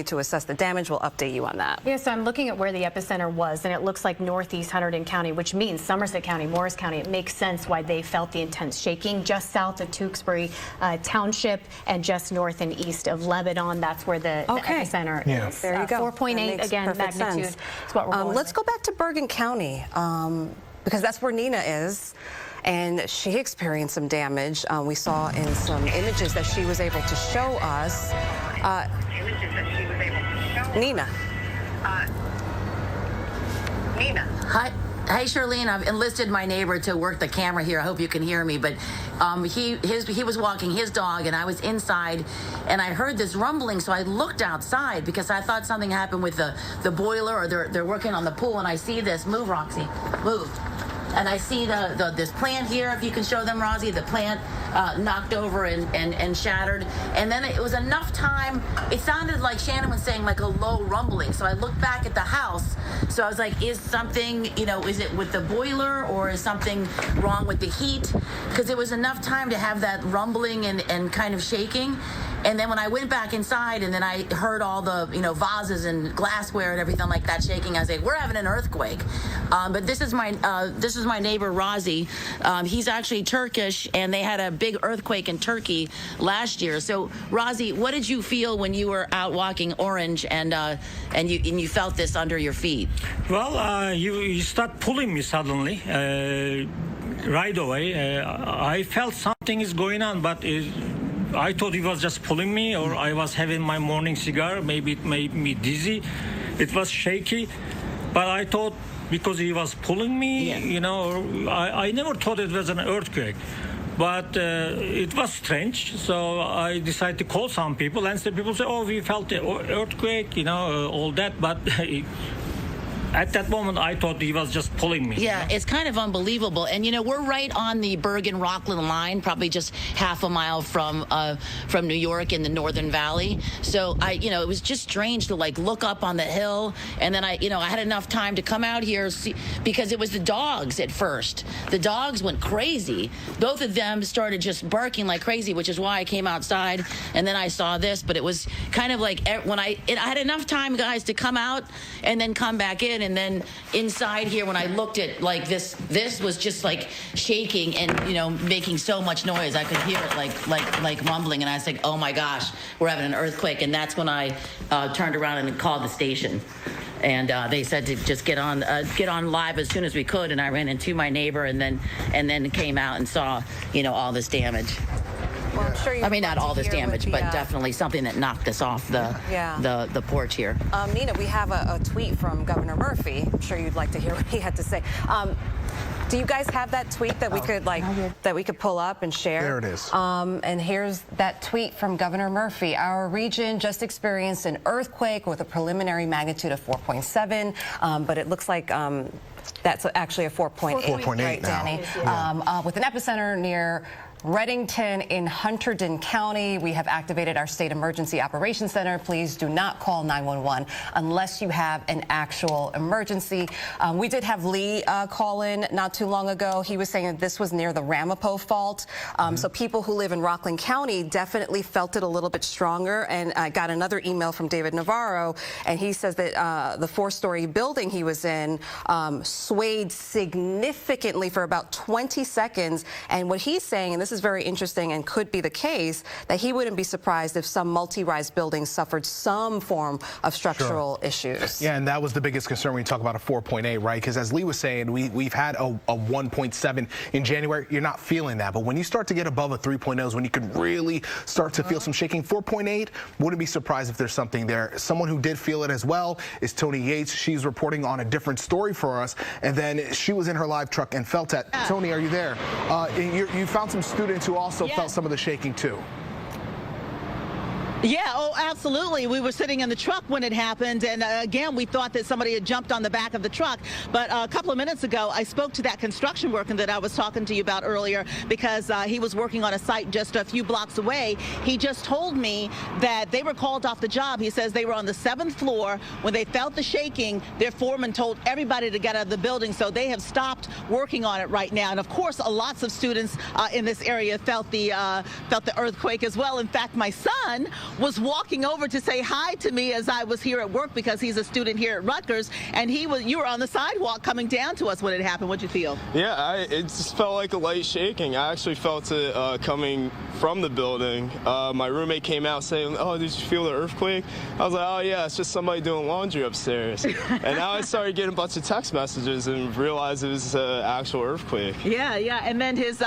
continue to assess the damage. We'll update you on that. Yeah, so I'm looking at where the epicenter was, and it looks like northeast Hunterdon County, which means Somerset County, Morris County. It makes sense why they felt the intense shaking just south of Tewksbury Township and just north and east of Lebanon. That's where the epicenter is. There you go. 4.8 again magnitude. Is what we're going Let's go back to Bergen County because that's where Nina is. And she experienced some damage. We saw in some images that she was able to show us. Nina. Nina. Hi. Hey, Charlene, I've enlisted my neighbor to work the camera here. I hope you can hear me. But he was walking his dog, and I was inside, and I heard this rumbling, so I looked outside because I thought something happened with the boiler, or they're working on the pool, and I see this. Move, Roxy. Move. And I see this plant here, if you can show them, Rosie, the plant knocked over and shattered. And then it was enough time, it sounded like Shannon was saying like a low rumbling. So I looked back at the house. So I was like, is something, is it with the boiler or is something wrong with the heat? Because it was enough time to have that rumbling and kind of shaking. And then when I went back inside and then I heard all the, vases and glassware and everything like that shaking, I said, we're having an earthquake. But this is my neighbor, Rosie. He's actually Turkish, and they had a big earthquake in Turkey last year. So, Rosie, what did you feel when you were out walking Orange and you felt this under your feet? Well, you start pulling me suddenly. Right away. I felt something is going on, but I thought he was just pulling me, or I was having my morning cigar. Maybe it made me dizzy. It was shaky, but I thought because he was pulling me, I never thought it was an earthquake. But it was strange, so I decided to call some people, and some people say, oh, we felt an earthquake, all that, but at that moment, I thought he was just pulling me. Yeah, it's kind of unbelievable. And, we're right on the Bergen-Rockland line, probably just half a mile from New York in the Northern Valley. So, it was just strange to, look up on the hill. And then I had enough time to come out here because it was the dogs at first. The dogs went crazy. Both of them started just barking like crazy, which is why I came outside. And then I saw this. But it was kind of like when I had enough time, guys, to come out and then come back in. And then inside here, when I looked at this was just like shaking and making so much noise. I could hear it like rumbling, and I was like, oh my gosh, we're having an earthquake. And that's when I turned around and called the station, and they said to just get on live as soon as we could. And I ran into my neighbor, and then came out and saw all this damage. Well, I'm sure not all this damage, but definitely something that knocked us off the porch here. Nina, we have a tweet from Governor Murphy. I'm sure you'd like to hear what he had to say. Do you guys have that tweet that we could pull up and share? There it is. And here's that tweet from Governor Murphy. Our region just experienced an earthquake with a preliminary magnitude of 4.7, but it looks like that's actually a 4.8. 4.8 right, now. Danny? With an epicenter near Reddington in Hunterdon County. We have activated our State Emergency Operations Center. Please do not call 911 unless you have an actual emergency. We did have Lee call in not too long ago. He was saying that this was near the Ramapo Fault. So people who live in Rockland County definitely felt it a little bit stronger. And I got another email from David Navarro, and he says that the 4-story building he was in swayed significantly for about 20 seconds. And what he's saying, and this is very interesting and could be the case, that he wouldn't be surprised if some multi-rise buildings suffered some form of structural issues. Yeah, and that was the biggest concern when you talk about a 4.8, right? Because as Lee was saying, we've had a 1.7 in January. You're not feeling that. But when you start to get above a 3.0 is when you can really start to feel some shaking. 4.8, wouldn't be surprised if there's something there. Someone who did feel it as well is Tony Yates. She's reporting on a different story for us. And then she was in her live truck and felt it. Tony, are you there? You found some students who also felt some of the shaking too. Yeah, oh, absolutely. We were sitting in the truck when it happened, and again, we thought that somebody had jumped on the back of the truck. But a couple of minutes ago, I spoke to that construction worker that I was talking to you about earlier, because he was working on a site just a few blocks away. He just told me that they were called off the job. He says they were on the 7th floor. When they felt the shaking, their foreman told everybody to get out of the building, so they have stopped working on it right now. And of course, lots of students in this area felt the earthquake as well. In fact, my son was walking walking over to say hi to me as I was here at work because he's a student here at Rutgers, and you were on the sidewalk coming down to us when it happened. What'd you feel? Yeah, it just felt like a light shaking. I actually felt it coming from the building. My roommate came out saying, "Oh, did you feel the earthquake?" I was like, "Oh yeah, it's just somebody doing laundry upstairs." And now I started getting a bunch of text messages and realized it was an actual earthquake. Yeah, and then his